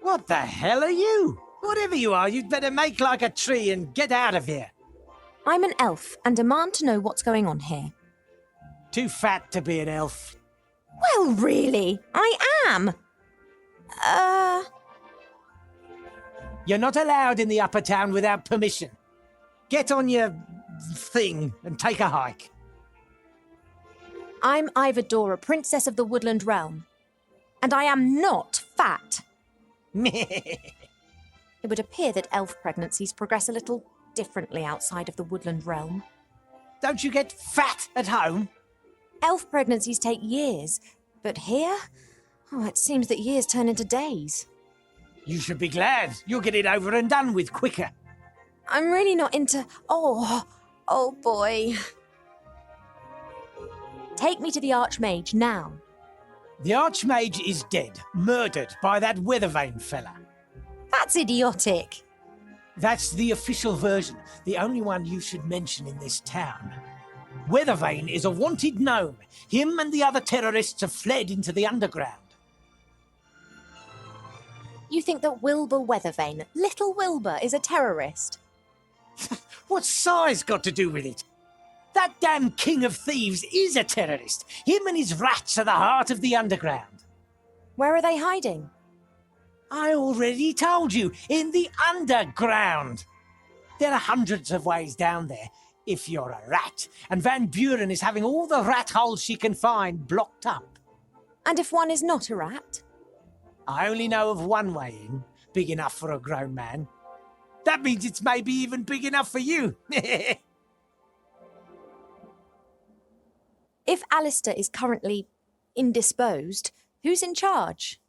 What the hell are you? Whatever you are, you'd better make like a tree and get out of here. I'm an elf and demand to know what's going on here. Too fat to be an elf. Well, really, I am. You're not allowed in the upper town without permission. Get on your thing and take a hike. I'm Ivadora, Princess of the Woodland Realm. And I am not fat. It would appear that elf pregnancies progress a little differently outside of the Woodland Realm. Don't you get fat at home? Elf pregnancies take years, but here? Oh, it seems that years turn into days. You should be glad. You'll get it over and done with quicker. I'm really not into... Oh boy. Take me to the Archmage now. The Archmage is dead, murdered by that Weathervane fella. That's idiotic. That's the official version, the only one you should mention in this town. Weathervane is a wanted gnome. Him and the other terrorists have fled into the underground. You think that Wilbur Weathervane, little Wilbur, is a terrorist? What's size got to do with it? That damn king of thieves is a terrorist. Him and his rats are the heart of the underground. Where are they hiding? I already told you, in the underground. There are hundreds of ways down there, if you're a rat, and Van Buren is having all the rat holes she can find blocked up. And if one is not a rat? I only know of one way in, big enough for a grown man. That means it's maybe even big enough for you. If Alistair is currently indisposed, who's in charge?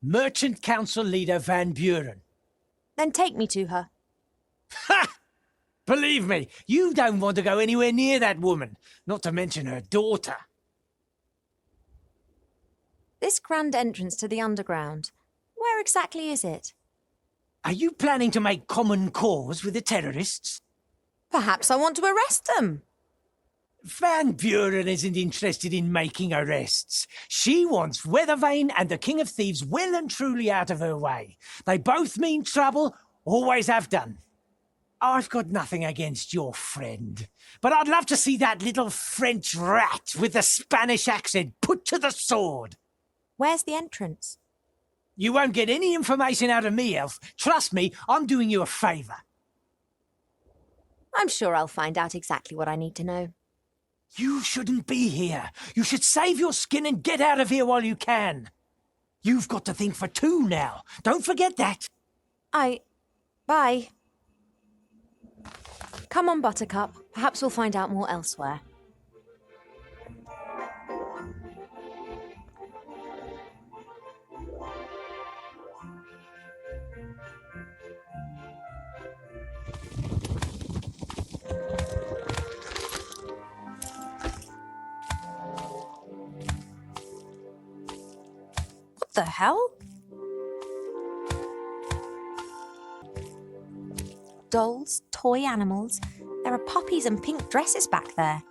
Merchant Council leader Van Buren. Then take me to her. Ha! Believe me, you don't want to go anywhere near that woman, not to mention her daughter. This grand entrance to the underground, where exactly is it? Are you planning to make common cause with the terrorists? Perhaps I want to arrest them. Van Buren isn't interested in making arrests. She wants Weathervane and the King of Thieves well and truly out of her way. They both mean trouble, always have done. I've got nothing against your friend, but I'd love to see that little French rat with the Spanish accent put to the sword. Where's the entrance? You won't get any information out of me, Elf. Trust me, I'm doing you a favour. I'm sure I'll find out exactly what I need to know. You shouldn't be here. You should save your skin and get out of here while you can. You've got to think for two now. Don't forget that. Bye. Come on, Buttercup. Perhaps we'll find out more elsewhere. What the hell? Dolls, toy animals. There are puppies and pink dresses back there.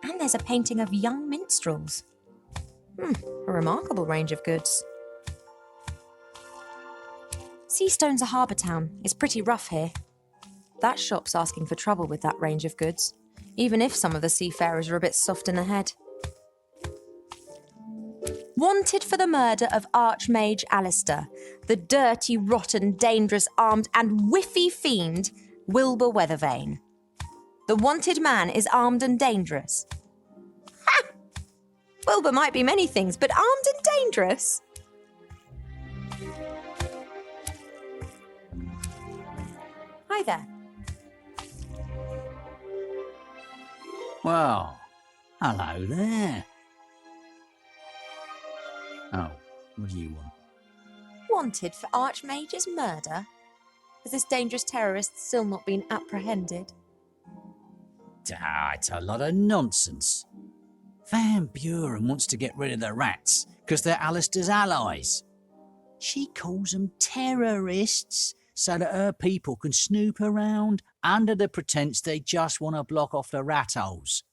And there's a painting of young minstrels. A remarkable range of goods. Seastone's a harbour town. It's pretty rough here. That shop's asking for trouble with that range of goods, even if some of the seafarers are a bit soft in the head. Wanted for the murder of Archmage Alistair, the dirty, rotten, dangerous, armed and whiffy fiend, Wilbur Weathervane. The wanted man is armed and dangerous. Ha! Wilbur might be many things, but armed and dangerous? Hi there. Well, hello there. Oh, what do you want? Wanted for Archmage's murder? Has this dangerous terrorist still not been apprehended? Ah, it's a lot of nonsense. Van Buren wants to get rid of the rats because they're Alistair's allies. She calls them terrorists so that her people can snoop around under the pretense they just want to block off the rat holes.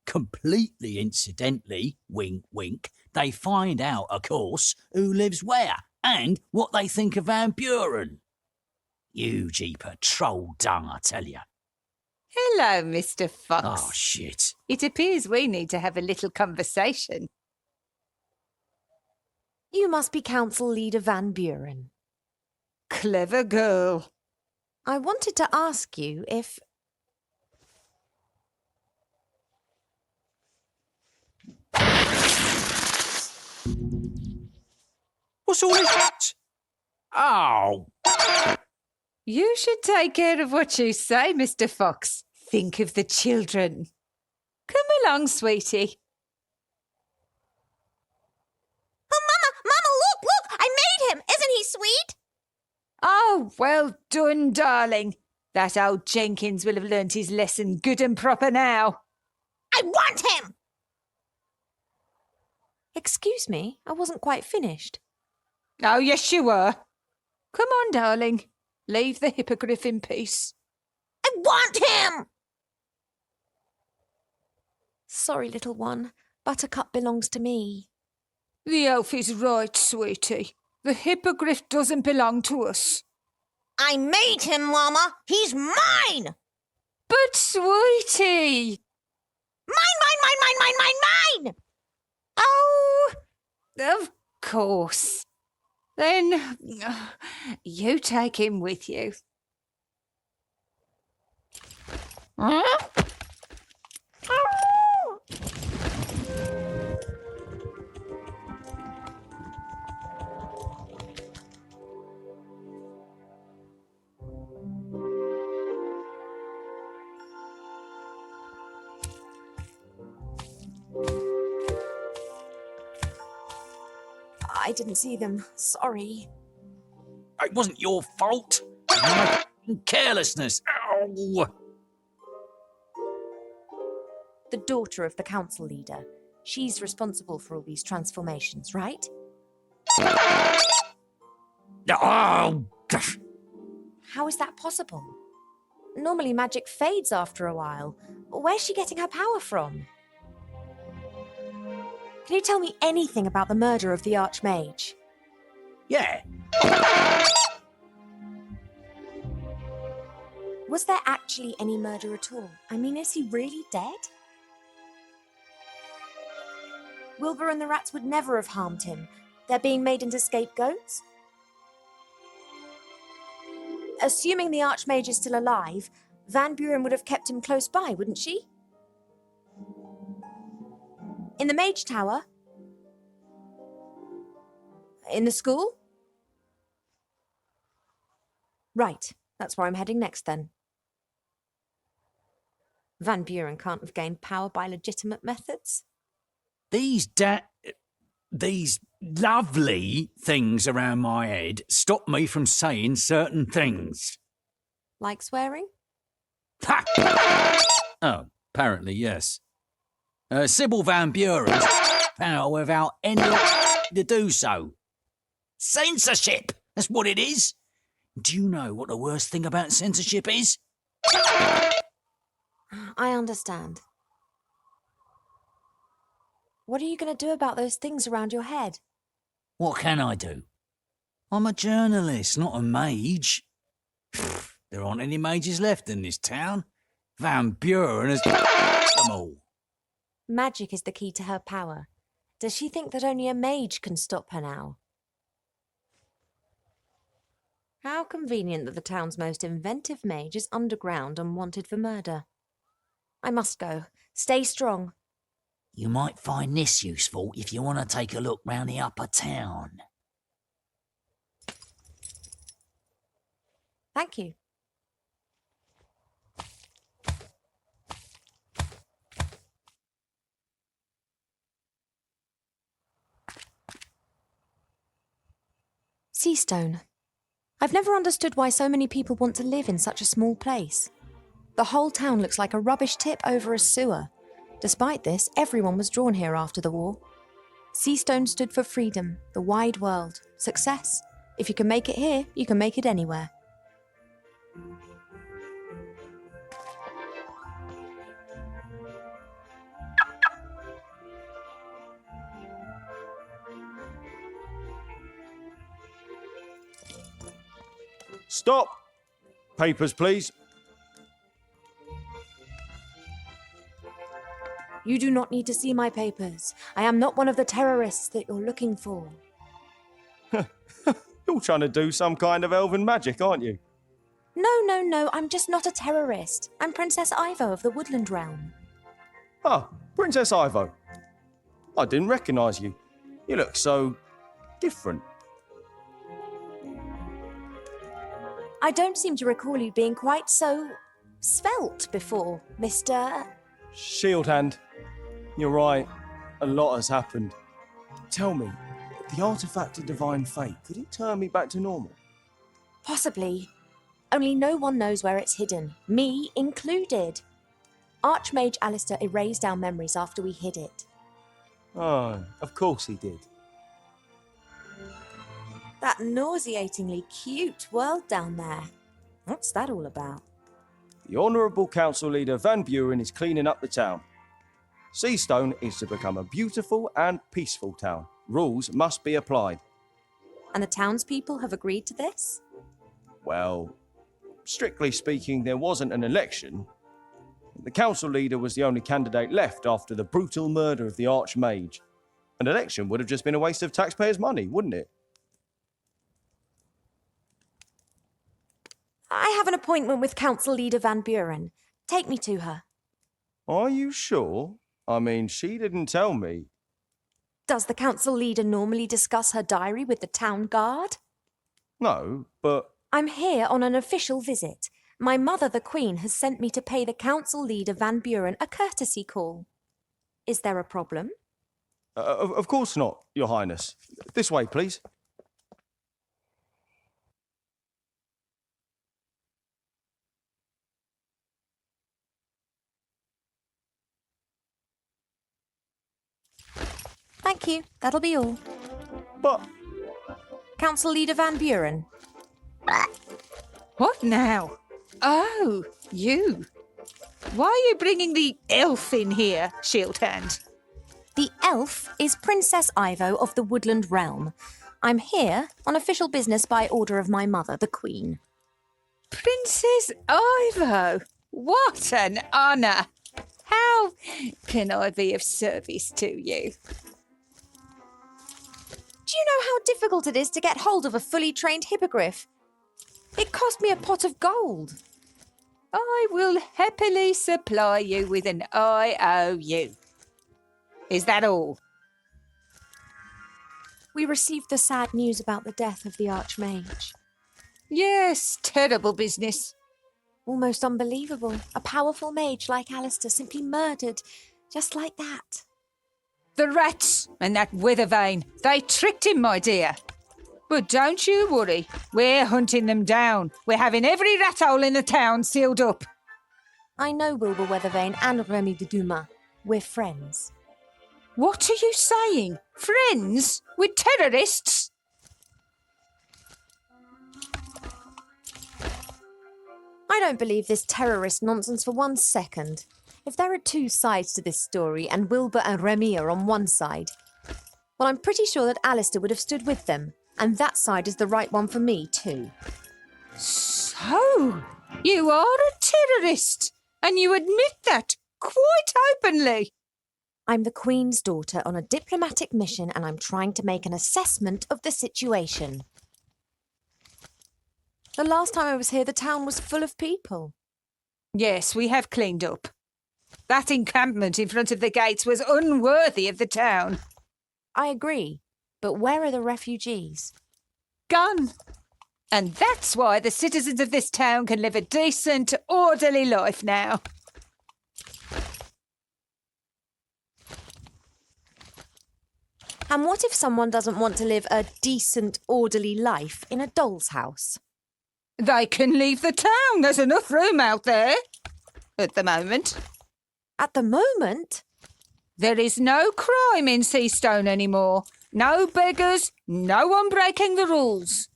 Completely incidentally, wink wink, they find out, of course, who lives where and what they think of Van Buren. You jeeper troll dung, I tell you. Hello, Mr. Fox. Oh, shit. It appears we need to have a little conversation. You must be Council Leader Van Buren. Clever girl. I wanted to ask you if... What's all this? Oh! You should take care of what you say, Mr. Fox. Think of the children. Come along, sweetie. Oh, Mama, look! I made him! Isn't he sweet? Oh, well done, darling. That old Jenkins will have learnt his lesson good and proper now. I want him! Excuse me, I wasn't quite finished. Oh, yes, you were. Come on, darling. Leave the hippogriff in peace. I want him! Sorry, little one. Buttercup belongs to me. The elf is right, sweetie. The hippogriff doesn't belong to us. I made him, Mama. He's mine! But, sweetie! Mine! Oh, of course. Then you take him with you. I didn't see them. Sorry. It wasn't your fault. My carelessness. Ow! The daughter of the council leader. She's responsible for all these transformations, right? Oh! How is that possible? Normally magic fades after a while. Where's she getting her power from? Can you tell me anything about the murder of the Archmage? Yeah. Was there actually any murder at all? I mean, is he really dead? Wilbur and the rats would never have harmed him. They're being made into scapegoats? Assuming the Archmage is still alive, Van Buren would have kept him close by, wouldn't she? In the Mage Tower? In the school? Right, that's where I'm heading next then. Van Buren can't have gained power by legitimate methods. These lovely things around my head stop me from saying certain things. Like swearing? Ha! Oh, apparently, yes. Sybil Van Buren's power without any to do so. Censorship! That's what it is. Do you know what the worst thing about censorship is? I understand. What are you going to do about those things around your head? What can I do? I'm a journalist, not a mage. There aren't any mages left in this town. Van Buren has them all. Magic is the key to her power. Does she think that only a mage can stop her now? How convenient that the town's most inventive mage is underground and wanted for murder. I must go. Stay strong. You might find this useful if you want to take a look round the upper town. Thank you. Seastone. I've never understood why so many people want to live in such a small place. The whole town looks like a rubbish tip over a sewer. Despite this, everyone was drawn here after the war. Seastone stood for freedom, the wide world, success. If you can make it here, you can make it anywhere. Stop! Papers, please. You do not need to see my papers. I am not one of the terrorists that you're looking for. You're trying to do some kind of elven magic, aren't you? No, I'm just not a terrorist. I'm Princess Ivo of the Woodland Realm. Ah, Princess Ivo. I didn't recognise you. You look so different. I don't seem to recall you being quite so svelte before, Mr. Shieldhand. You're right. A lot has happened. Tell me, the artifact of divine fate, could it turn me back to normal? Possibly. Only no one knows where it's hidden, me included. Archmage Alistair erased our memories after we hid it. Oh, of course he did. That nauseatingly cute world down there. What's that all about? The Honourable Council Leader Van Buren is cleaning up the town. Seastone is to become a beautiful and peaceful town. Rules must be applied. And the townspeople have agreed to this? Well, strictly speaking, there wasn't an election. The council leader was the only candidate left after the brutal murder of the Archmage. An election would have just been a waste of taxpayers' money, wouldn't it? I have an appointment with Council Leader Van Buren. Take me to her. Are you sure? I mean, she didn't tell me. Does the Council Leader normally discuss her diary with the town guard? No, but... I'm here on an official visit. My mother, the Queen, has sent me to pay the Council Leader Van Buren a courtesy call. Is there a problem? Of course not, Your Highness. This way, please. Thank you. That'll be all. But... Council Leader Van Buren. What now? Oh, you. Why are you bringing the elf in here, Shieldhand? The elf is Princess Ivo of the Woodland Realm. I'm here on official business by order of my mother, the Queen. Princess Ivo? What an honour! How can I be of service to you? Do you know how difficult it is to get hold of a fully trained hippogriff? It cost me a pot of gold. I will happily supply you with an IOU. Is that all? We received the sad news about the death of the Archmage. Yes, terrible business. Almost unbelievable. A powerful mage like Alistair simply murdered, just like that. The rats and that weathervane, they tricked him, my dear. But don't you worry, we're hunting them down. We're having every rat hole in the town sealed up. I know Wilbur Weathervane and Remy de Dumas. We're friends. What are you saying? Friends with terrorists? I don't believe this terrorist nonsense for 1 second. If there are 2 sides to this story and Wilbur and Remy are on one side, well, I'm pretty sure that Alistair would have stood with them, and that side is the right one for me too. So, you are a terrorist, and you admit that quite openly. I'm the Queen's daughter on a diplomatic mission, and I'm trying to make an assessment of the situation. The last time I was here, the town was full of people. Yes, we have cleaned up. That encampment in front of the gates was unworthy of the town. I agree, but where are the refugees? Gone. And that's why the citizens of this town can live a decent, orderly life now. And what if someone doesn't want to live a decent, orderly life in a doll's house? They can leave the town. There's enough room out there. At the moment. At the moment? There is no crime in Seastone anymore. No beggars, no one breaking the rules.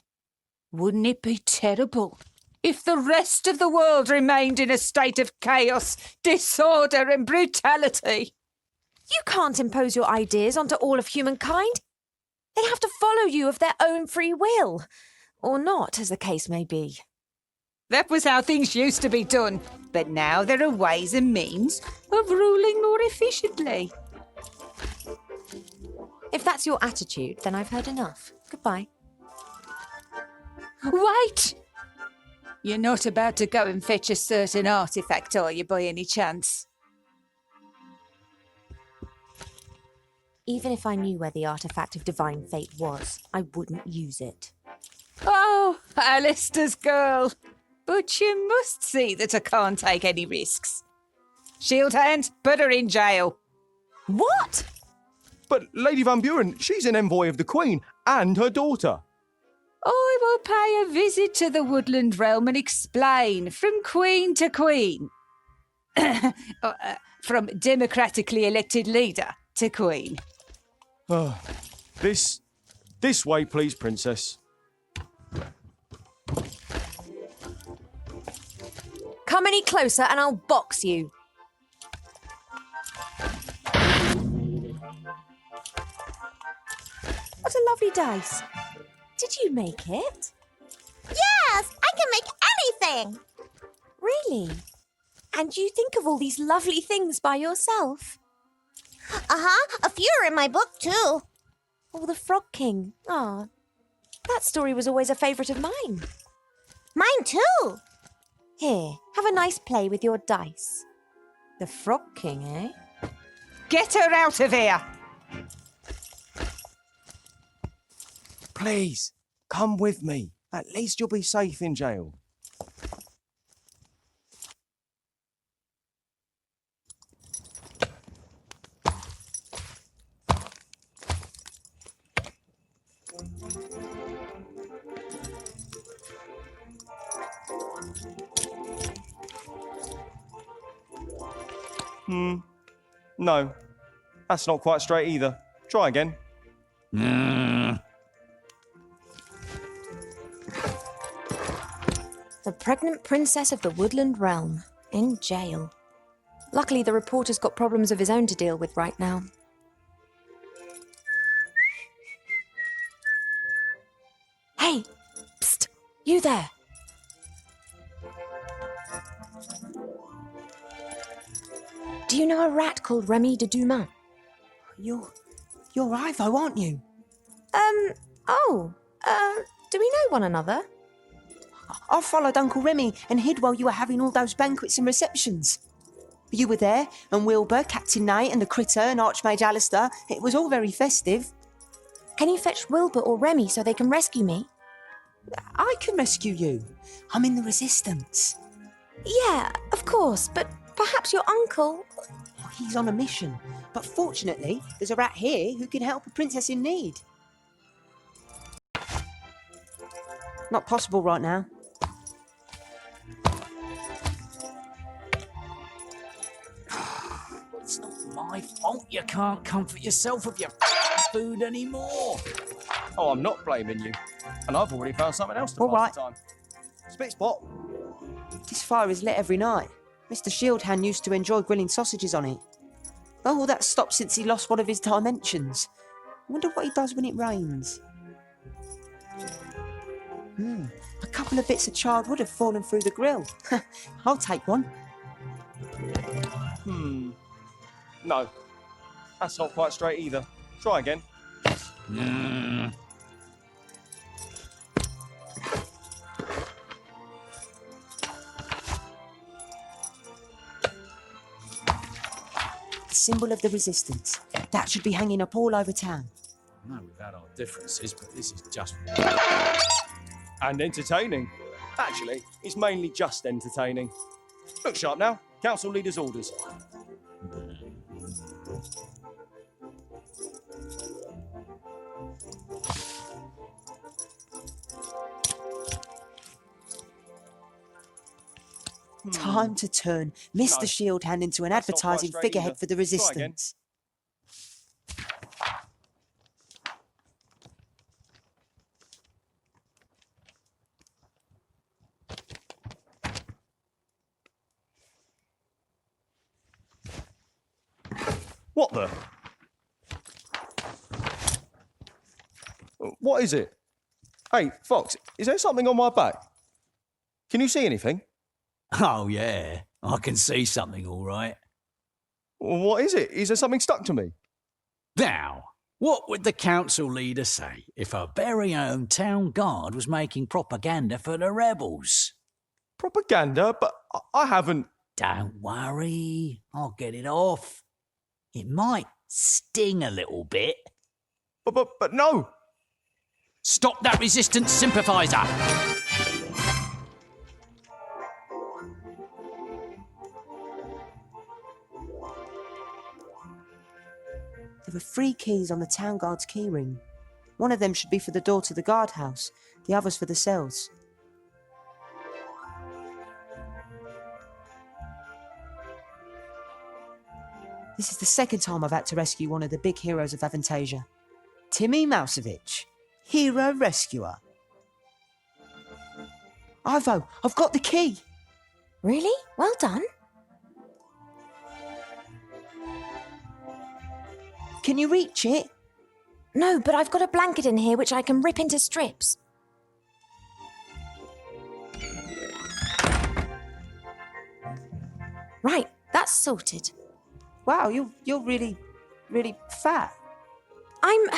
Wouldn't it be terrible if the rest of the world remained in a state of chaos, disorder and brutality? You can't impose your ideas onto all of humankind. They have to follow you of their own free will. Or not, as the case may be. That was how things used to be done. But now there are ways and means of ruling more efficiently. If that's your attitude, then I've heard enough. Goodbye. Wait! You're not about to go and fetch a certain artefact, are you, by any chance? Even if I knew where the artifact of divine fate was, I wouldn't use it. Oh, Alistair's girl. But you must see that I can't take any risks. Shield hand, put her in jail. What? But Lady Van Buren, she's an envoy of the Queen and her daughter. I will pay a visit to the woodland realm and explain from queen to queen. From democratically elected leader to queen. This way, please, Princess. Come any closer and I'll box you. What a lovely dice. Did you make it? Yes, I can make anything. Really? And you think of all these lovely things by yourself? A few are in my book too. Oh, the Frog King. Ah, that story was always a favourite of mine. Mine too. Here, have a nice play with your dice. The Frog King, eh? Get her out of here! Please, come with me. At least you'll be safe in jail. No, that's not quite straight either. Try again. The pregnant princess of the woodland realm, in jail. Luckily, the reporter's got problems of his own to deal with right now. Hey, psst, you there. Do you know a rat called Remy de Dumas? You're Ivo, aren't you? Do we know one another? I followed Uncle Remy and hid while you were having all those banquets and receptions. You were there, and Wilbur, Captain Knight, and the Critter, and Archmage Alistair. It was all very festive. Can you fetch Wilbur or Remy so they can rescue me? I can rescue you. I'm in the Resistance. Yeah, of course, but perhaps your uncle... He's on a mission, but fortunately, there's a rat here who can help a princess in need. Not possible right now. It's not my fault you can't comfort yourself with your food anymore. Oh, I'm not blaming you. And I've already found something else to All pass the time. Spit spot. This fire is lit every night. Mr. Shieldhand used to enjoy grilling sausages on it. Well, all that stopped since he lost one of his dimensions. I wonder what he does when it rains. A couple of bits of charred wood have fallen through the grill. I'll take one. No, that's not quite straight either. Try again. The symbol of the Resistance. That should be hanging up all over town. I know we've had our differences, but this is just... And entertaining. Actually, it's mainly just entertaining. Look sharp now. Council leader's orders. Time to turn Mr. Shieldhand into an That's not quite advertising straight figurehead either. for the Try again. Resistance. What the? What is it? Hey, Fox, is there something on my back? Can you see anything? Oh, yeah. I can see something, all right. What is it? Is there something stuck to me? Now, what would the council leader say if her very own town guard was making propaganda for the rebels? Propaganda? But I haven't... Don't worry. I'll get it off. It might sting a little bit. But no! Stop that resistance sympathiser! There were 3 keys on the town guard's keyring. One of them should be for the door to the guardhouse, the others for the cells. This is the second time I've had to rescue one of the big heroes of Aventasia. Timmy Mousevich, hero rescuer. Ivo, I've got the key! Really? Well done. Can you reach it? No, but I've got a blanket in here which I can rip into strips. Right, that's sorted. Wow, you're really, really fat. I'm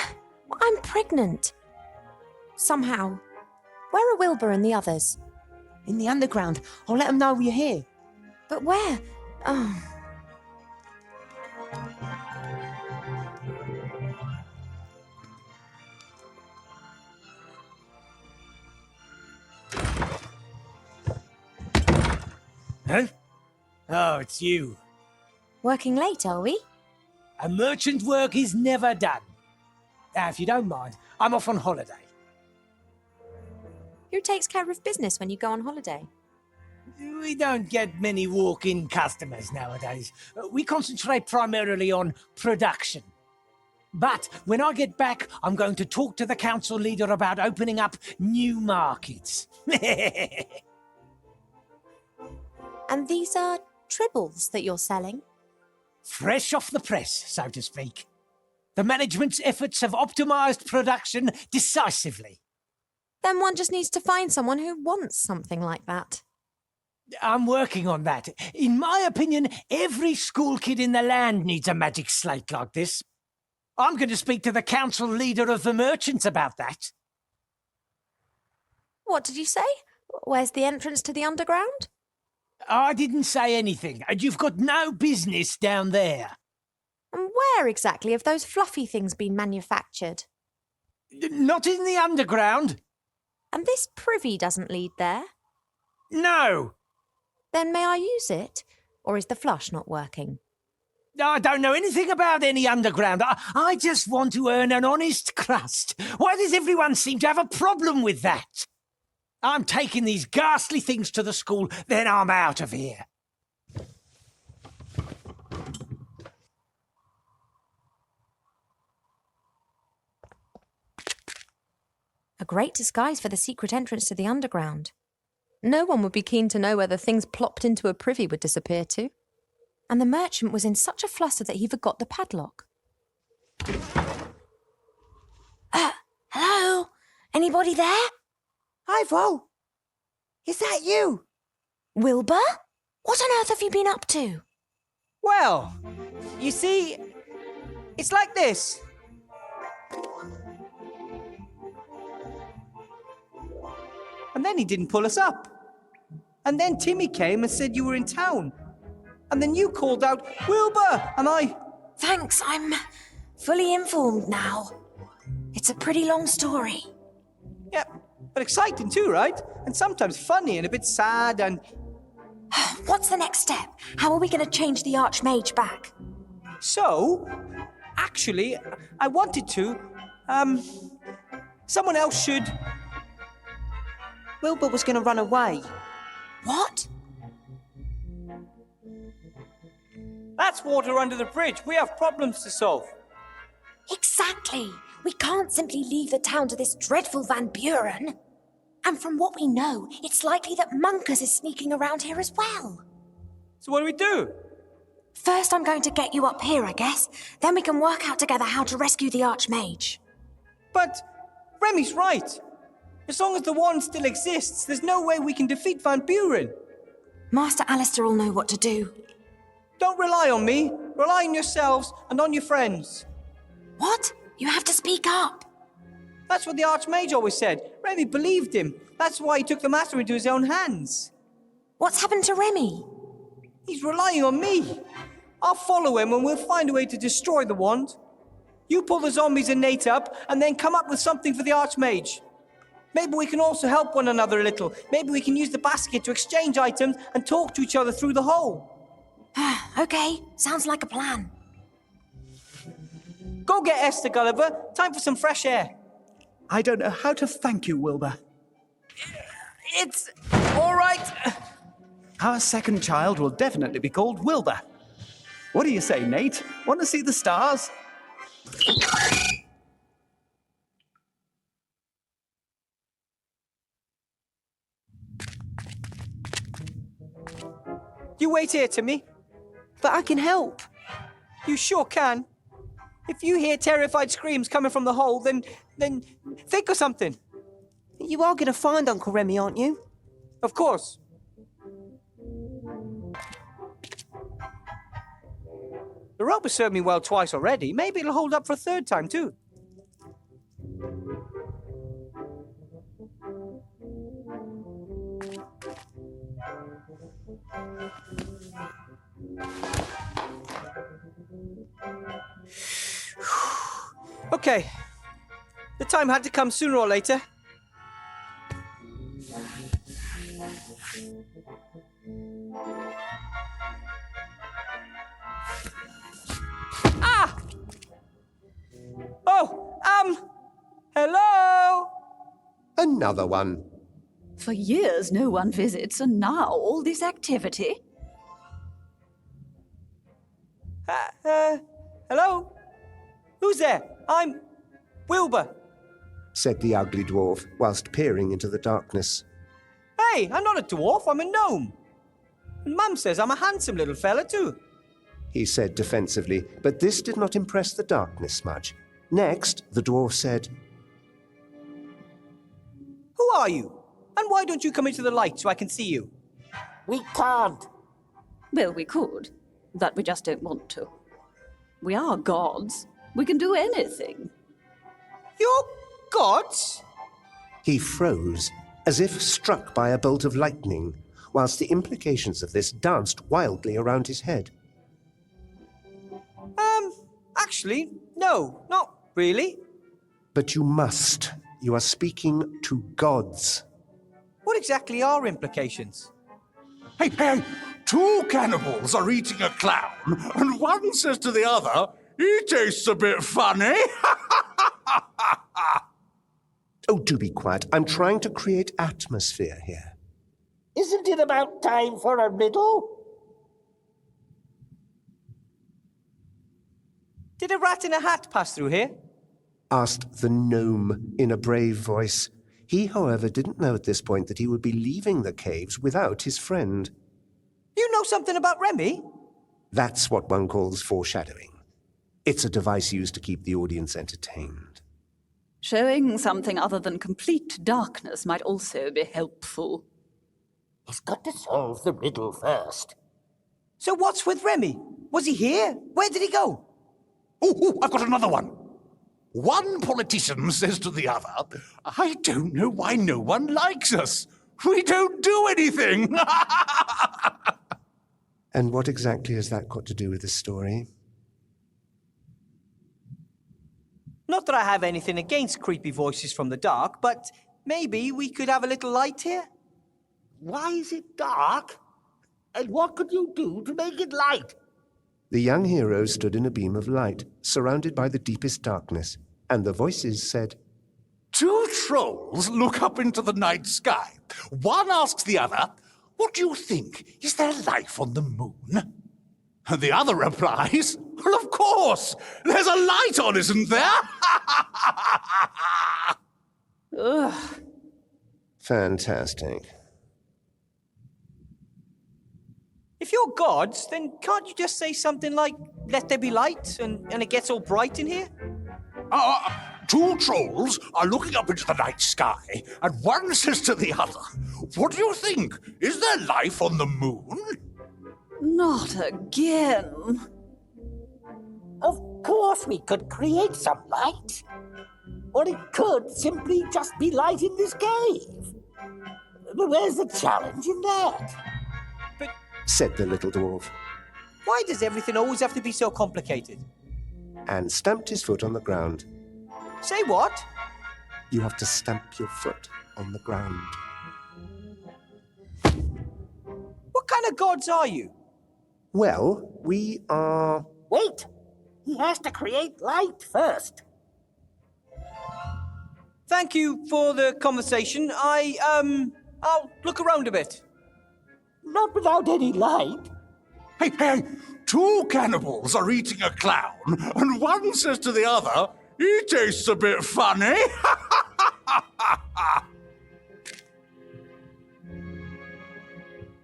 pregnant. Somehow. Where are Wilbur and the others? In the underground. I'll let them know you're here. But where? Oh. Huh? Oh, it's you. Working late, are we? A merchant's work is never done. If you don't mind, I'm off on holiday. Who takes care of business when you go on holiday? We don't get many walk-in customers nowadays. We concentrate primarily on production. But when I get back, I'm going to talk to the council leader about opening up new markets. And these are tribbles that you're selling? Fresh off the press, so to speak. The management's efforts have optimized production decisively. Then one just needs to find someone who wants something like that. I'm working on that. In my opinion, every school kid in the land needs a magic slate like this. I'm going to speak to the council leader of the merchants about that. What did you say? Where's the entrance to the underground? I didn't say anything. You've got no business down there. And where exactly have those fluffy things been manufactured? Not in the underground. And this privy doesn't lead there? No. Then may I use it? Or is the flush not working? I don't know anything about any underground. I just want to earn an honest crust. Why does everyone seem to have a problem with that? I'm taking these ghastly things to the school, then I'm out of here. A great disguise for the secret entrance to the underground. No one would be keen to know where the things plopped into a privy would disappear to. And the merchant was in such a fluster that he forgot the padlock. Hello? Anybody there? Ivo! Is that you? Wilbur? What on earth have you been up to? Well, you see, it's like this. And then he didn't pull us up. And then Timmy came and said you were in town. And then you called out, Wilbur! And I... Thanks, I'm fully informed now. It's a pretty long story. Yep, but exciting too, right? And sometimes funny and a bit sad and... What's the next step? How are we going to change the Archmage back? So, actually, I wanted to, someone else should... Wilbur was going to run away. What? That's water under the bridge. We have problems to solve. Exactly. We can't simply leave the town to this dreadful Van Buren. And from what we know, it's likely that Munkus is sneaking around here as well. So what do we do? First, I'm going to get you up here, I guess. Then we can work out together how to rescue the Archmage. But Remy's right. As long as the wand still exists, there's no way we can defeat Van Buren. Master Alistair will know what to do. Don't rely on me. Rely on yourselves and on your friends. What? You have to speak up. That's what the Archmage always said. Remy believed him. That's why he took the matter into his own hands. What's happened to Remy? He's relying on me. I'll follow him and we'll find a way to destroy the wand. You pull the zombies and Nate up, and then come up with something for the Archmage. Maybe we can also help one another a little. Maybe we can use the basket to exchange items and talk to each other through the hole. Okay, sounds like a plan. Go get Esther, Gulliver. Time for some fresh air. I don't know how to thank you, Wilbur. It's all right. Our second child will definitely be called Wilbur. What do you say, Nate? Want to see the stars? You wait here, Timmy. But I can help. You sure can. If you hear terrified screams coming from the hole, then think of something. You are going to find Uncle Remy, aren't you? Of course. The rope has served me well twice already. Maybe it'll hold up for a third time, too. Okay. The time had to come sooner or later. Ah! Oh, hello? Another one. For years no one visits, and now all this activity. Hello? Who's there? I'm Wilbur. Said the ugly dwarf, whilst peering into the darkness. Hey, I'm not a dwarf, I'm a gnome. And Mum says I'm a handsome little fella, too. He said defensively, but this did not impress the darkness much. Next, the dwarf said, Who are you? And why don't you come into the light so I can see you? We can't. Well, we could, but we just don't want to. We are gods. We can do anything. You're gods? He froze, as if struck by a bolt of lightning, whilst the implications of this danced wildly around his head. Actually, no, not really. But you must. You are speaking to gods. What exactly are implications? Hey, hey, two cannibals are eating a clown, and one says to the other, he tastes a bit funny. Oh, do be quiet. I'm trying to create atmosphere here. Isn't it about time for a riddle? Did a rat in a hat pass through here? Asked the gnome in a brave voice. He, however, didn't know at this point that he would be leaving the caves without his friend. You know something about Remy? That's what one calls foreshadowing. It's a device used to keep the audience entertained. Showing something other than complete darkness might also be helpful. He's got to solve the riddle first. So what's with Remy? Was he here? Where did he go? Oh, I've got another one. One politician says to the other, I don't know why no one likes us. We don't do anything. And what exactly has that got to do with this story? Not that I have anything against creepy voices from the dark, but maybe we could have a little light here? Why is it dark? And what could you do to make it light? The young hero stood in a beam of light, surrounded by the deepest darkness, and the voices said, Two trolls look up into the night sky. One asks the other, what do you think? Is there life on the moon? And the other replies, well, of course. There's a light on, isn't there? Fantastic. If you're gods, then can't you just say something like, let there be light, and it gets all bright in here? Two trolls are looking up into the night sky, and one says to the other, "What do you think? Is there life on the moon?" Not again. Of course we could create some light. Or it could simply just be light in this cave. But where's the challenge in that? Said the little dwarf, Why does everything always have to be so complicated? and stamped his foot on the ground. Say what? You have to stamp your foot on the ground. What kind of gods are you? Well, we are... Wait! He has to create light first. Thank you for the conversation. I'll look around a bit. Not without any light. Hey, two cannibals are eating a clown, and one says to the other, "He tastes a bit funny."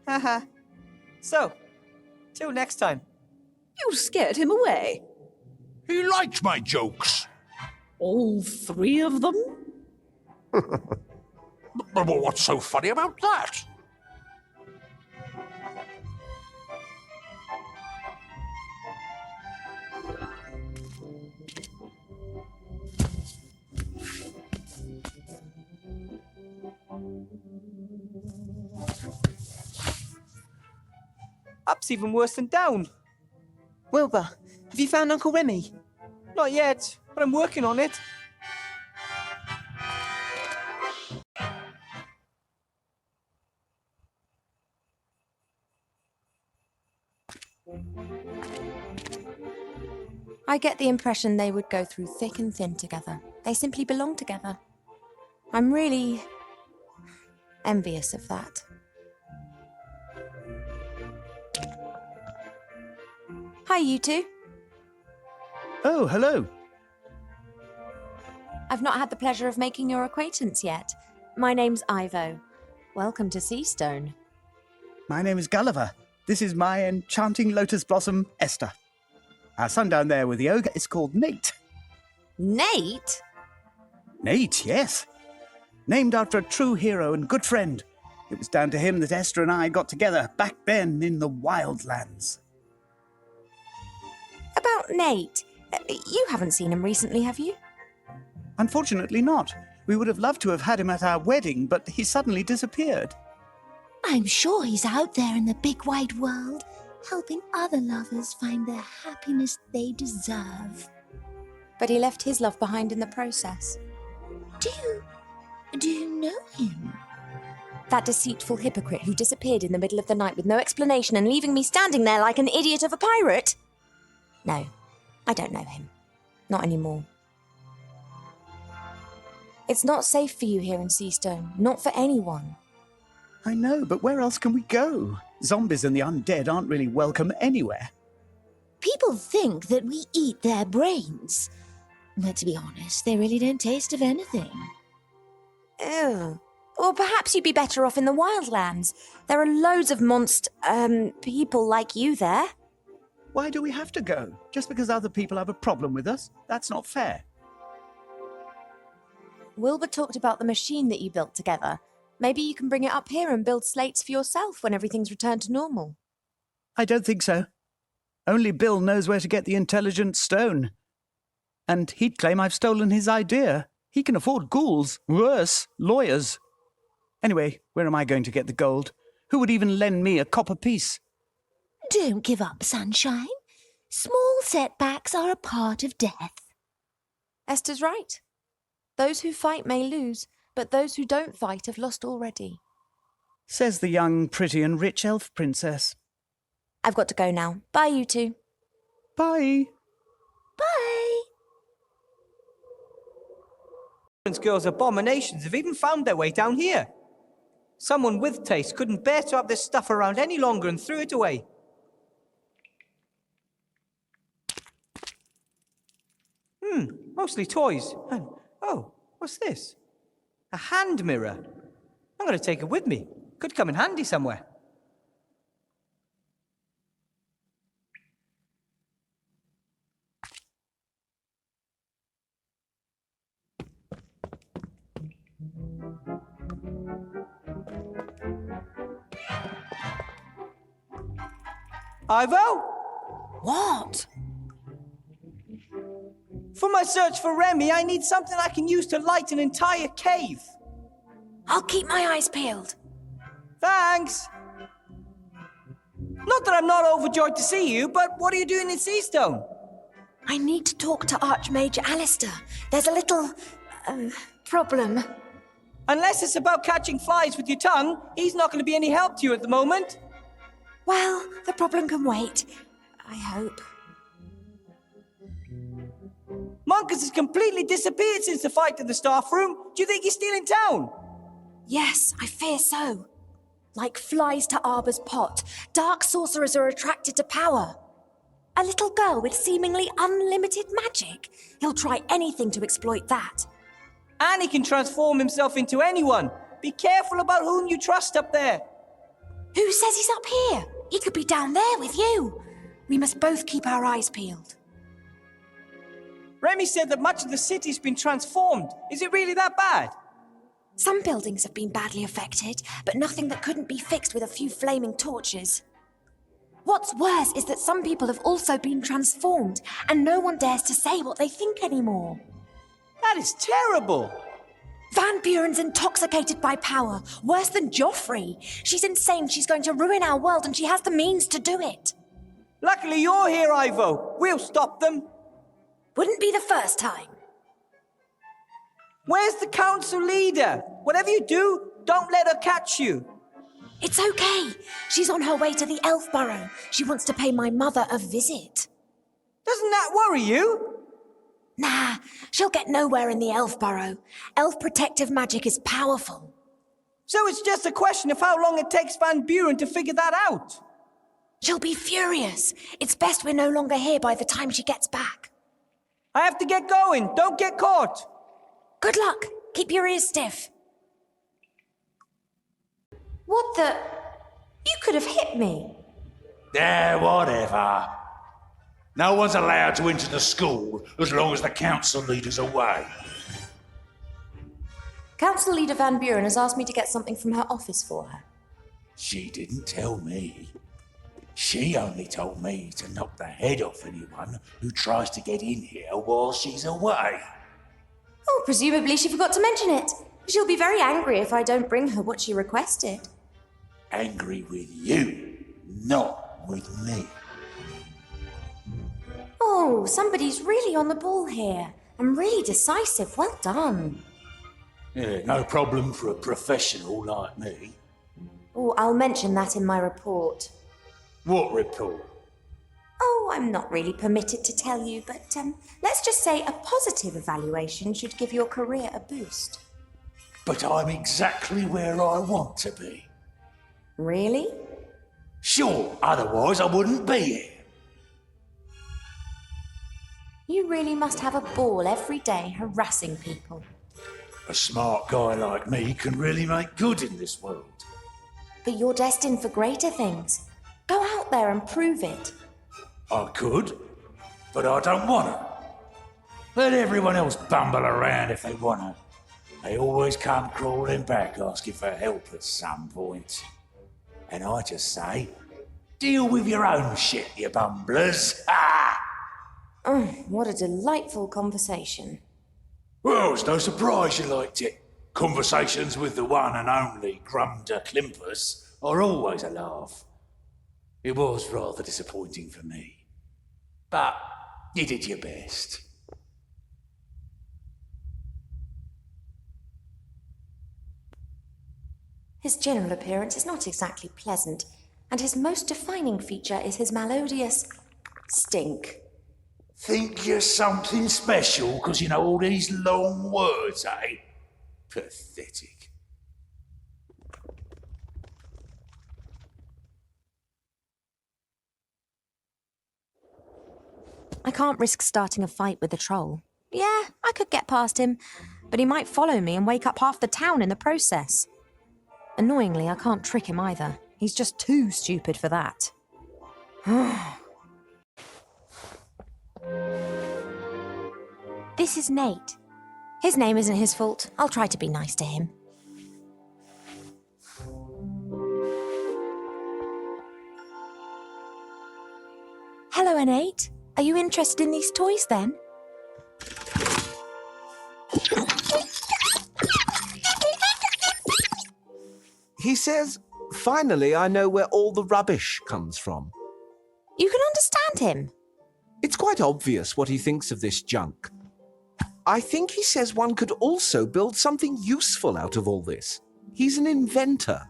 Haha. So, till next time. You scared him away. He liked my jokes. All three of them? But what's so funny about that? Up's even worse than down. Wilbur, have you found Uncle Remy? Not yet, but I'm working on it. I get the impression they would go through thick and thin together. They simply belong together. I'm really envious of that. Hi, you two. Oh, hello. I've not had the pleasure of making your acquaintance yet. My name's Ivo. Welcome to Seastone. My name is Gulliver. This is my enchanting lotus blossom, Esther. Our son down there with the ogre is called Nate. Nate? Nate, yes. Named after a true hero and good friend. It was down to him that Esther and I got together back then in the wildlands. About Nate. You haven't seen him recently, have you? Unfortunately not. We would have loved to have had him at our wedding, but he suddenly disappeared. I'm sure he's out there in the big wide world, helping other lovers find the happiness they deserve. But he left his love behind in the process. Do you know him? That deceitful hypocrite who disappeared in the middle of the night with no explanation and leaving me standing there like an idiot of a pirate? No, I don't know him. Not anymore. It's not safe for you here in Seastone. Not for anyone. I know, but where else can we go? Zombies and the undead aren't really welcome anywhere. People think that we eat their brains. But to be honest, they really don't taste of anything. Ew. Or perhaps you'd be better off in the wildlands. There are loads of people like you there. Why do we have to go? Just because other people have a problem with us? That's not fair. Wilbur talked about the machine that you built together. Maybe you can bring it up here and build slates for yourself when everything's returned to normal. I don't think so. Only Bill knows where to get the intelligent stone. And he'd claim I've stolen his idea. He can afford ghouls. Worse, lawyers. Anyway, where am I going to get the gold? Who would even lend me a copper piece? Don't give up, sunshine. Small setbacks are a part of death. Esther's right. Those who fight may lose, but those who don't fight have lost already. Says the young, pretty and rich elf princess. I've got to go now. Bye, you two. Bye. Bye. Girls' abominations have even found their way down here. Someone with taste couldn't bear to have this stuff around any longer and threw it away. Mostly toys. And, oh, what's this? A hand mirror. I'm going to take it with me. Could come in handy somewhere. Ivo? What? For my search for Remy, I need something I can use to light an entire cave. I'll keep my eyes peeled. Thanks. Not that I'm not overjoyed to see you, but what are you doing in Seastone? I need to talk to Archmage Alistair. There's a little... problem. Unless it's about catching flies with your tongue, he's not going to be any help to you at the moment. Well, the problem can wait. I hope. Monkus has completely disappeared since the fight in the staff room. Do you think he's still in town? Yes, I fear so. Like flies to Arbor's pot, dark sorcerers are attracted to power. A little girl with seemingly unlimited magic. He'll try anything to exploit that. And he can transform himself into anyone. Be careful about whom you trust up there. Who says he's up here? He could be down there with you. We must both keep our eyes peeled. Remy said that much of the city's been transformed. Is it really that bad? Some buildings have been badly affected, but nothing that couldn't be fixed with a few flaming torches. What's worse is that some people have also been transformed, and no one dares to say what they think anymore. That is terrible. Van Buren's intoxicated by power, worse than Joffrey. She's insane, she's going to ruin our world, and she has the means to do it. Luckily you're here, Ivo. We'll stop them. Wouldn't be the first time. Where's the council leader? Whatever you do, don't let her catch you. It's okay. She's on her way to the Elf Burrow. She wants to pay my mother a visit. Doesn't that worry you? Nah, she'll get nowhere in the Elf Burrow. Elf protective magic is powerful. So it's just a question of how long it takes Van Buren to figure that out. She'll be furious. It's best we're no longer here by the time she gets back. I have to get going. Don't get caught. Good luck. Keep your ears stiff. What the... You could have hit me. Whatever. No one's allowed to enter the school as long as the council leader's away. Council Leader Van Buren has asked me to get something from her office for her. She didn't tell me. She only told me to knock the head off anyone who tries to get in here while she's away. Oh, presumably she forgot to mention it. She'll be very angry if I don't bring her what she requested. Angry with you, not with me. Oh, somebody's really on the ball here. And really decisive. Well done. Yeah, no problem for a professional like me. Oh, I'll mention that in my report. What report? Oh, I'm not really permitted to tell you, but let's just say a positive evaluation should give your career a boost. But I'm exactly where I want to be. Really? Sure, otherwise I wouldn't be here. You really must have a ball every day harassing people. A smart guy like me can really make good in this world. But you're destined for greater things. Go out there and prove it. I could, but I don't want to. Let everyone else bumble around if they want to. They always come crawling back asking for help at some point. And I just say, deal with your own shit, you bumblers. Ha! Oh, what a delightful conversation. Well, it's no surprise you liked it. Conversations with the one and only Grumder Klimpus are always a laugh. It was rather disappointing for me. But you did your best. His general appearance is not exactly pleasant, and his most defining feature is his melodious stink. Think you're something special because you know all these long words, eh? Pathetic. I can't risk starting a fight with the troll. Yeah, I could get past him, but he might follow me and wake up half the town in the process. Annoyingly, I can't trick him either. He's just too stupid for that. This is Nate. His name isn't his fault. I'll try to be nice to him. Hello, N8. Are you interested in these toys then? He says, finally I know where all the rubbish comes from. You can understand him. It's quite obvious what he thinks of this junk. I think he says one could also build something useful out of all this. He's an inventor.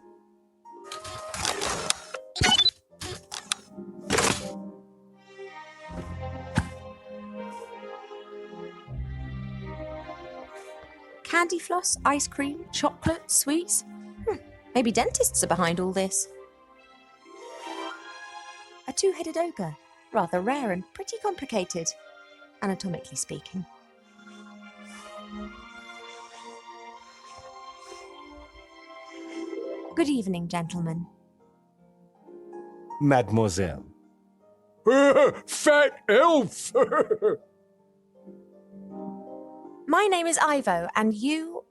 Candy floss, ice cream, chocolate, sweets. Maybe dentists are behind all this. A two-headed ogre. Rather rare and pretty complicated, anatomically speaking. Good evening, gentlemen. Mademoiselle. Fat elf! My name is Ivo, and you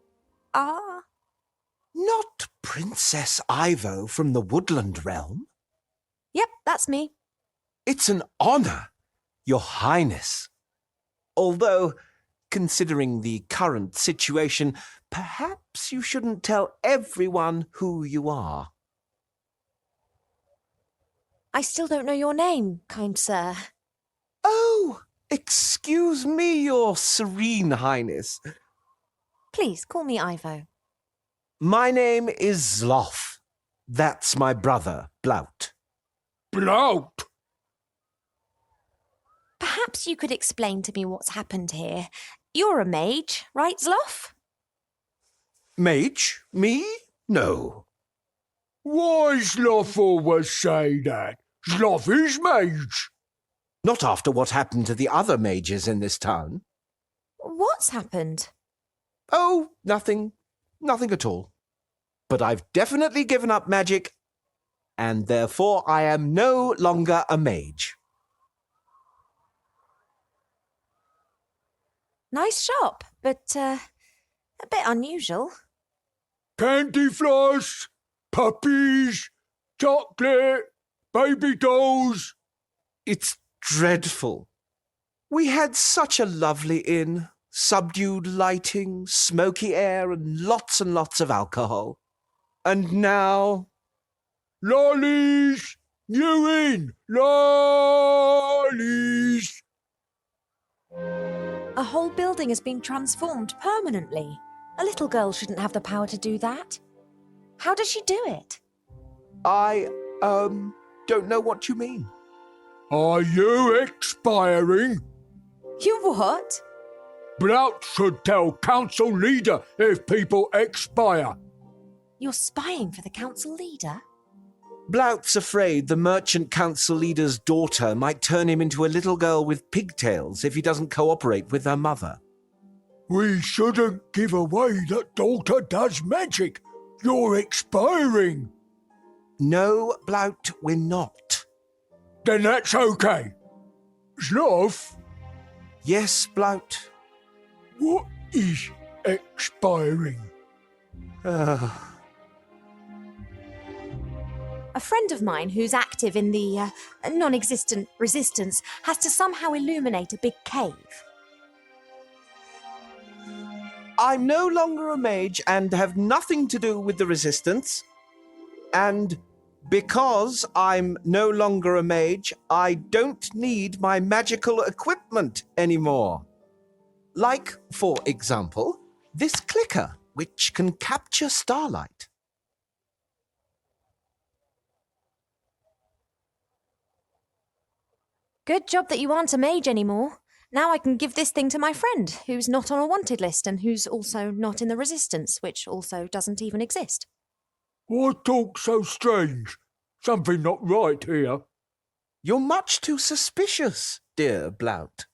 are... Not Princess Ivo from the Woodland Realm. Yep, that's me. It's an honor, Your Highness. Although, considering the current situation, perhaps you shouldn't tell everyone who you are. I still don't know your name, kind sir. Oh, excuse me, Your Serene Highness. Please, call me Ivo. My name is Zloff. That's my brother, Blout. Blout! Perhaps you could explain to me what's happened here. You're a mage, right, Zloff? Mage? Me? No. Why Zloff always say that? Zloff is mage. Not after what happened to the other mages in this town. What's happened? Oh, nothing. Nothing at all. But I've definitely given up magic, and therefore I am no longer a mage. Nice shop, but a bit unusual. Candy floss, puppies, chocolate, baby dolls. It's dreadful. We had such a lovely inn. Subdued lighting, smoky air, and lots of alcohol. And now... Lollies! New inn! Lollies! A whole building has been transformed permanently. A little girl shouldn't have the power to do that. How does she do it? I, don't know what you mean. Are you expiring? You what? Blout should tell council leader if people expire. You're spying for the council leader? Blout's afraid the merchant council leader's daughter might turn him into a little girl with pigtails if he doesn't cooperate with her mother. We shouldn't give away that daughter does magic. You're expiring. No, Blout, we're not. Then that's okay. Zloff? Yes, Blout. What is expiring? A friend of mine who's active in the non-existent resistance has to somehow illuminate a big cave. I'm no longer a mage and have nothing to do with the resistance. And because I'm no longer a mage, I don't need my magical equipment anymore. Like, for example, this clicker, which can capture starlight. Good job that you aren't a mage anymore. Now I can give this thing to my friend, who's not on a wanted list and who's also not in the resistance, which also doesn't even exist. Why talk so strange? Something not right here. You're much too suspicious, dear Blout.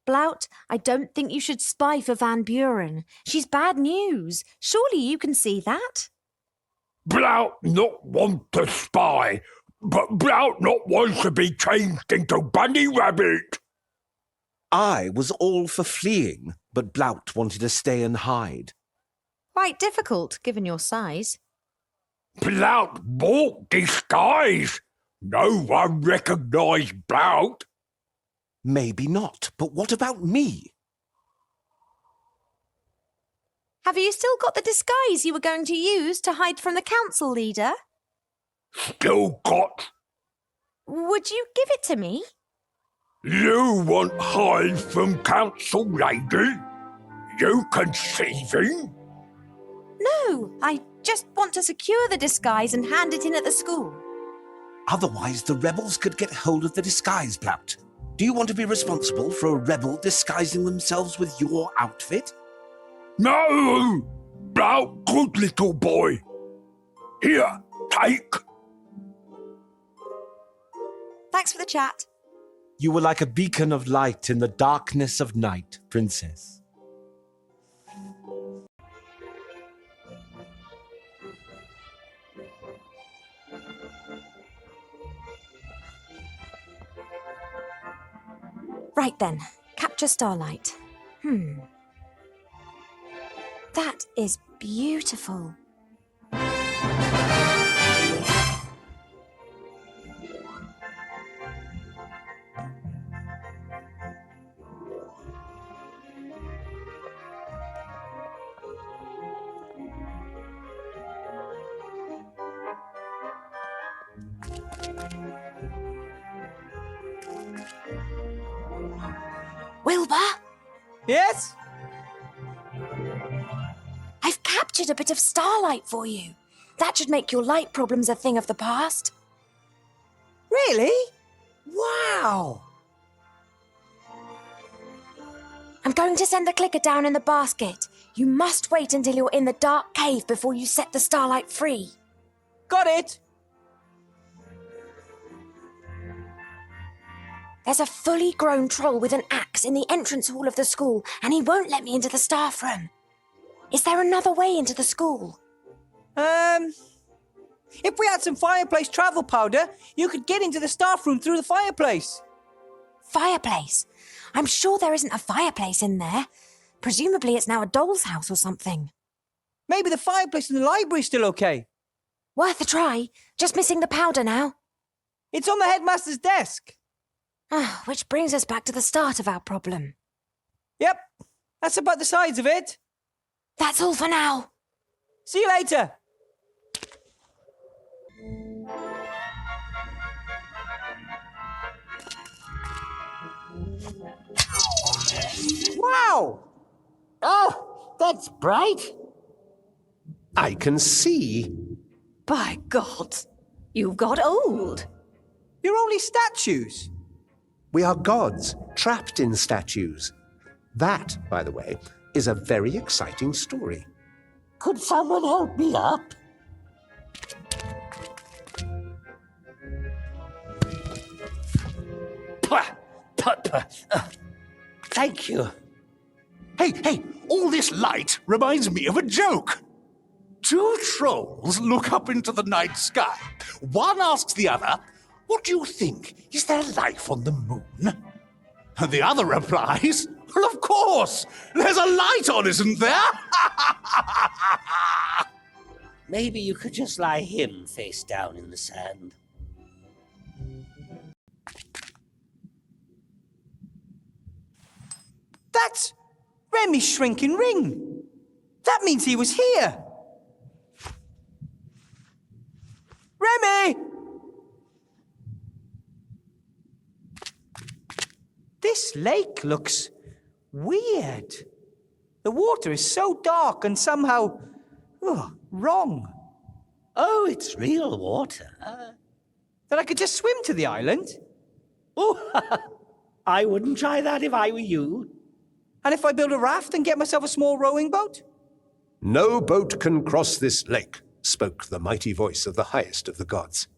Blout, I don't think you should spy for Van Buren. She's bad news. Surely you can see that? Blout not want to spy, but Blout not want to be changed into bunny rabbit. I was all for fleeing, but Blout wanted to stay and hide. Quite difficult, given your size. Blout bought disguise. No one recognised Blout. Maybe not, but what about me? Have you still got the disguise you were going to use to hide from the council leader? Still got. Would you give it to me? You want hide from council lady? You conceiving? No, I just want to secure the disguise and hand it in at the school. Otherwise, the rebels could get hold of the disguise, Blout. Do you want to be responsible for a rebel disguising themselves with your outfit? No! Blout, good little boy. Here, take. Thanks for the chat. You were like a beacon of light in the darkness of night, Princess. Right then, capture starlight. That is beautiful. Wilbur? Yes? I've captured a bit of starlight for you. That should make your light problems a thing of the past. Really? Wow! I'm going to send the clicker down in the basket. You must wait until you're in the dark cave before you set the starlight free. Got it! There's a fully grown troll with an axe in the entrance hall of the school, and he won't let me into the staff room. Is there another way into the school? If we had some fireplace travel powder, you could get into the staff room through the fireplace. Fireplace? I'm sure there isn't a fireplace in there. Presumably it's now a doll's house or something. Maybe the fireplace in the library's still okay. Worth a try. Just missing the powder now. It's on the headmaster's desk. Which brings us back to the start of our problem. Yep, that's about the size of it. That's all for now. See you later. Wow! Oh, that's bright. I can see. By God, you've got old. You're only statues. We are gods, trapped in statues. That, by the way, is a very exciting story. Could someone help me up? Thank you. Hey, all this light reminds me of a joke. Two trolls look up into the night sky. One asks the other, "What do you think? Is there life on the moon?" And the other replies, "Well, of course! There's a light on, isn't there?" Maybe you could just lie him face down in the sand. That's Remy's shrinking ring. That means he was here. Remy! This lake looks weird. The water is so dark and somehow wrong. Oh, it's real water. That I could just swim to the island? Oh, I wouldn't try that if I were you. And if I build a raft and get myself a small rowing boat? No boat can cross this lake, spoke the mighty voice of the highest of the gods.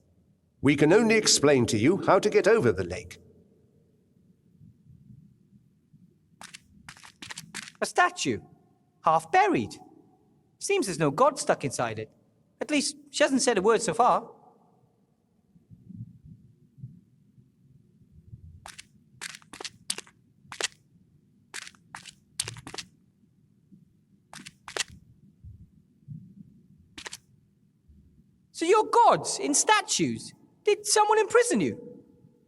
We can only explain to you how to get over the lake. A statue, half buried. Seems there's no god stuck inside it. At least, she hasn't said a word so far. So you're gods in statues? Did someone imprison you?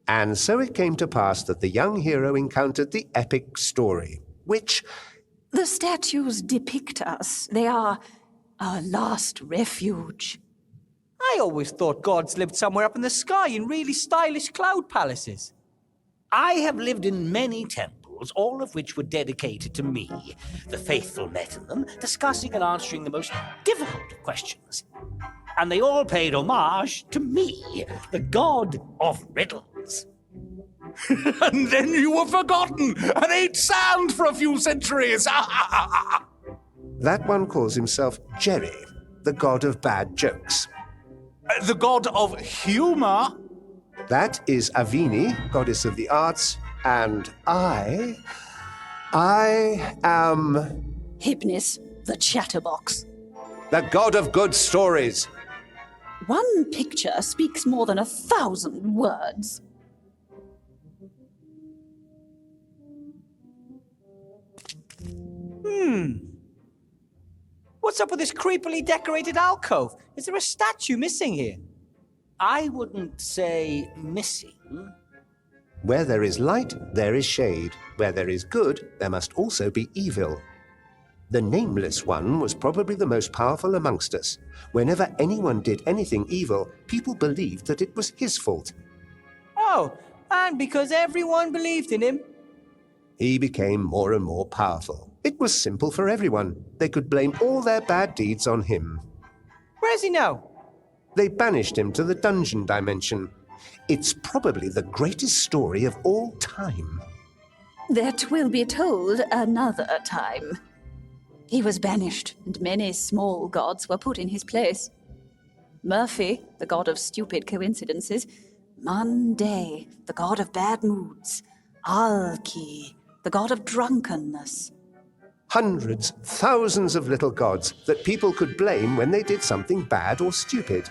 And so it came to pass that the young hero encountered the epic story, which... The statues depict us. They are our last refuge. I always thought gods lived somewhere up in the sky in really stylish cloud palaces. I have lived in many temples, all of which were dedicated to me. The faithful met in them, discussing and answering the most difficult of questions. And they all paid homage to me, the god of riddles. And then you were forgotten and ate sand for a few centuries. That one calls himself Jerry, the god of bad jokes. The god of humour? That is Avini, goddess of the arts, and I am... Hypnis, the chatterbox. the god of good stories. One picture speaks more than 1,000 words. What's up with this creepily decorated alcove? Is there a statue missing here? I wouldn't say missing. Where there is light, there is shade. Where there is good, there must also be evil. The Nameless One was probably the most powerful amongst us. Whenever anyone did anything evil, people believed that it was his fault. Oh, and because everyone believed in him? He became more and more powerful. It was simple for everyone. They could blame all their bad deeds on him. Where's he now? They banished him to the dungeon dimension. It's probably the greatest story of all time. That will be told another time. He was banished, and many small gods were put in his place. Murphy, the god of stupid coincidences. Monday, the god of bad moods. Alki, the god of drunkenness. Hundreds, thousands of little gods that people could blame when they did something bad or stupid.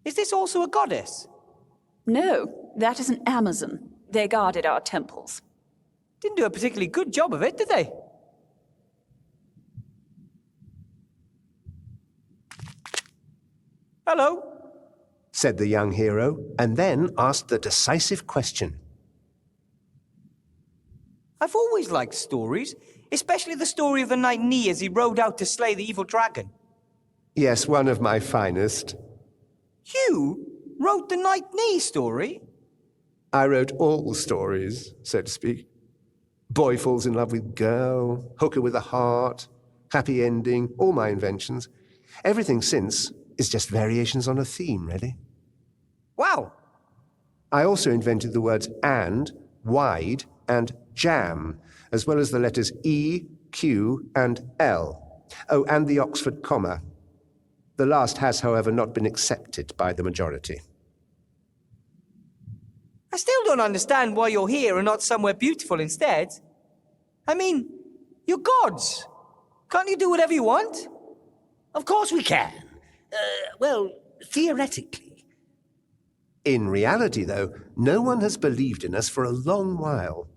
Is this also a goddess? No, that is an Amazon. They guarded our temples. Didn't do a particularly good job of it, did they? Hello, said the young hero, and then asked the decisive question. I've always liked stories, especially the story of the knight Ni as he rode out to slay the evil dragon. Yes, one of my finest. You wrote the knight Ni story? I wrote all stories, so to speak. Boy falls in love with girl, hooker with a heart, happy ending, all my inventions. Everything since is just variations on a theme, really. Wow! I also invented the words and, wide, and jam, as well as the letters E, Q, and L. Oh, and the Oxford comma. The last has, however, not been accepted by the majority. I still don't understand why you're here and not somewhere beautiful instead. I mean, you're gods. Can't you do whatever you want? Of course we can. Well, theoretically. In reality, though, no one has believed in us for a long while.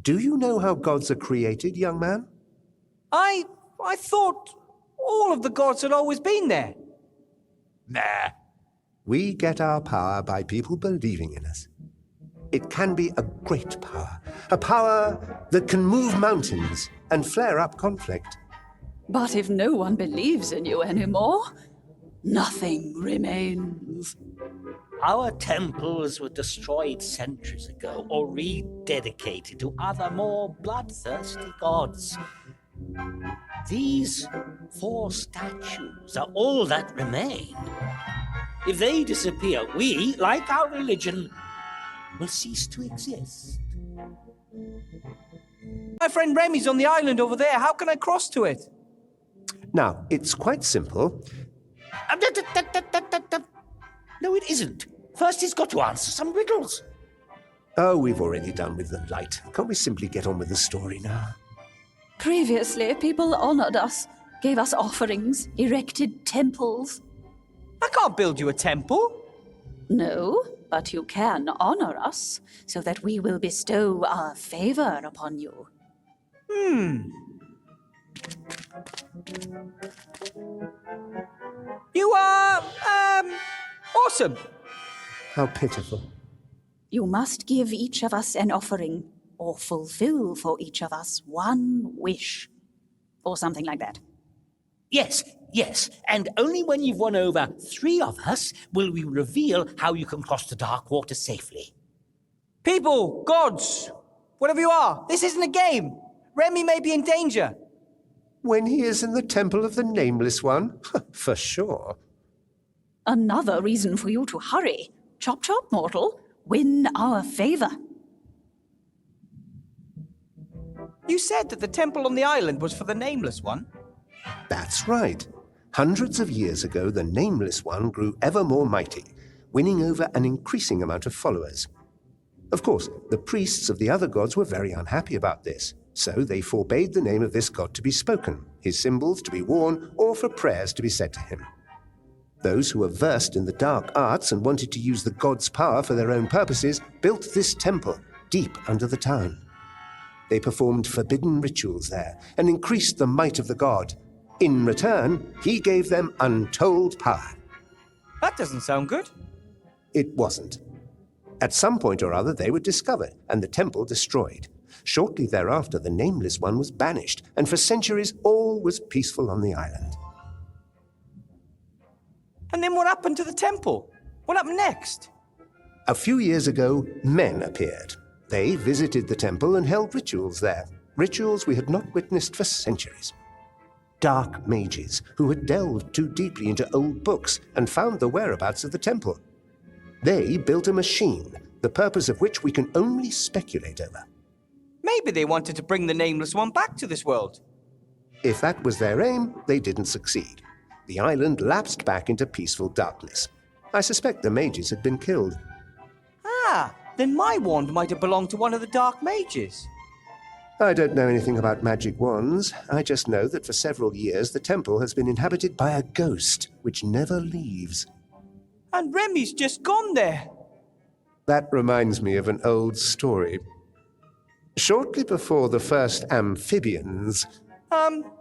Do you know how gods are created, young man? I thought all of the gods had always been there. Nah. We get our power by people believing in us. It can be a great power, a power that can move mountains and flare up conflict. But if no one believes in you anymore, nothing remains. Our temples were destroyed centuries ago or rededicated to other more bloodthirsty gods. These 4 statues are all that remain. If they disappear, we, like our religion, will cease to exist. My friend Remy's on the island over there. How can I cross to it? Now, it's quite simple. No, it isn't. First, he's got to answer some riddles. Oh, we've already done with the light. Can't we simply get on with the story now? Previously, people honored us, gave us offerings, erected temples. I can't build you a temple. No, But you can honor us, so that we will bestow our favor upon you. You are, awesome. How pitiful. You must give each of us an offering, or fulfill for each of us one wish. Or something like that. Yes, yes, and only when you've won over 3 of us will we reveal how you can cross the dark water safely. People, gods, whatever you are, this isn't a game. Remy may be in danger. When he is in the temple of the Nameless One? For sure. Another reason for you to hurry. Chop chop, mortal. Win our favor. You said that the temple on the island was for the Nameless One? That's right. Hundreds of years ago, the Nameless One grew ever more mighty, winning over an increasing amount of followers. Of course, the priests of the other gods were very unhappy about this, so they forbade the name of this god to be spoken, his symbols to be worn, or for prayers to be said to him. Those who were versed in the dark arts and wanted to use the god's power for their own purposes built this temple deep under the town. They performed forbidden rituals there and increased the might of the god. In return, he gave them untold power. That doesn't sound good. It wasn't. At some point or other, they were discovered and the temple destroyed. Shortly thereafter, the Nameless One was banished, and for centuries, all was peaceful on the island. And then what happened to the temple? What happened next? A few years ago, men appeared. They visited the temple and held rituals there, rituals we had not witnessed for centuries. Dark mages who had delved too deeply into old books and found the whereabouts of the temple. They built a machine, the purpose of which we can only speculate over. Maybe they wanted to bring the Nameless One back to this world. If that was their aim, they didn't succeed. The island lapsed back into peaceful darkness. I suspect the mages had been killed. Ah, then my wand might have belonged to one of the dark mages. I don't know anything about magic wands. I just know that for several years the temple has been inhabited by a ghost which never leaves. And Remy's just gone there. That reminds me of an old story. Shortly before the first amphibians...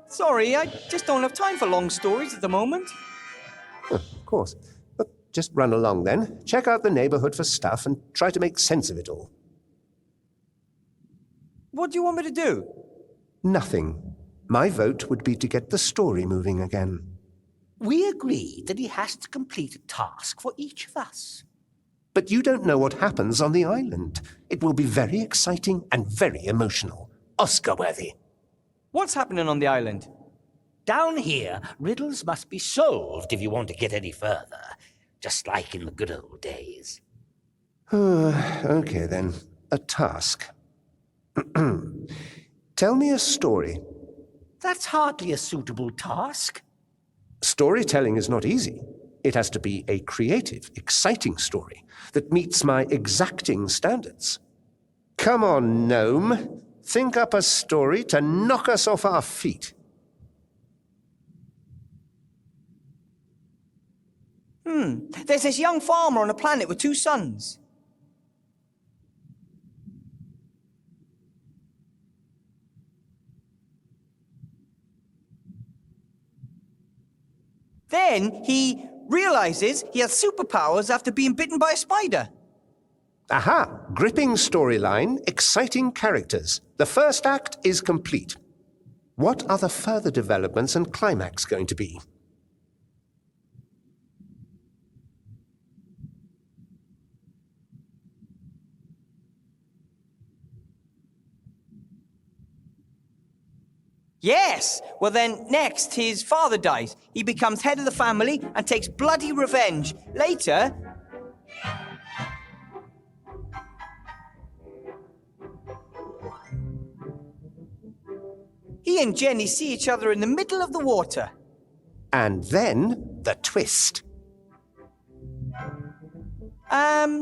Sorry, I just don't have time for long stories at the moment. Of course. But just run along then. Check out the neighborhood for stuff and try to make sense of it all. What do you want me to do? Nothing. My vote would be to get the story moving again. We agreed that he has to complete a task for each of us. But you don't know what happens on the island. It will be very exciting and very emotional. Oscar-worthy. What's happening on the island? Down here, riddles must be solved if you want to get any further, just like in the good old days. Okay then. A task. Tell me a story. That's hardly a suitable task. Storytelling is not easy. It has to be a creative, exciting story that meets my exacting standards. Come on, gnome. Think up a story to knock us off our feet. There's this young farmer on a planet with 2 sons. Then he realizes he has superpowers after being bitten by a spider. Aha! Gripping storyline, exciting characters. The first act is complete. What are the further developments and climax going to be? Yes! Well then, next, his father dies. He becomes head of the family and takes bloody revenge. Later... he and Jenny see each other in the middle of the water. And then, the twist. The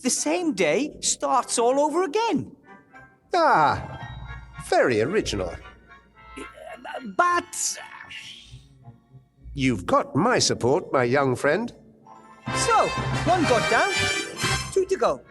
same day starts all over again. Ah, very original. But... You've got my support, my young friend. So go. One got down. 2 to go.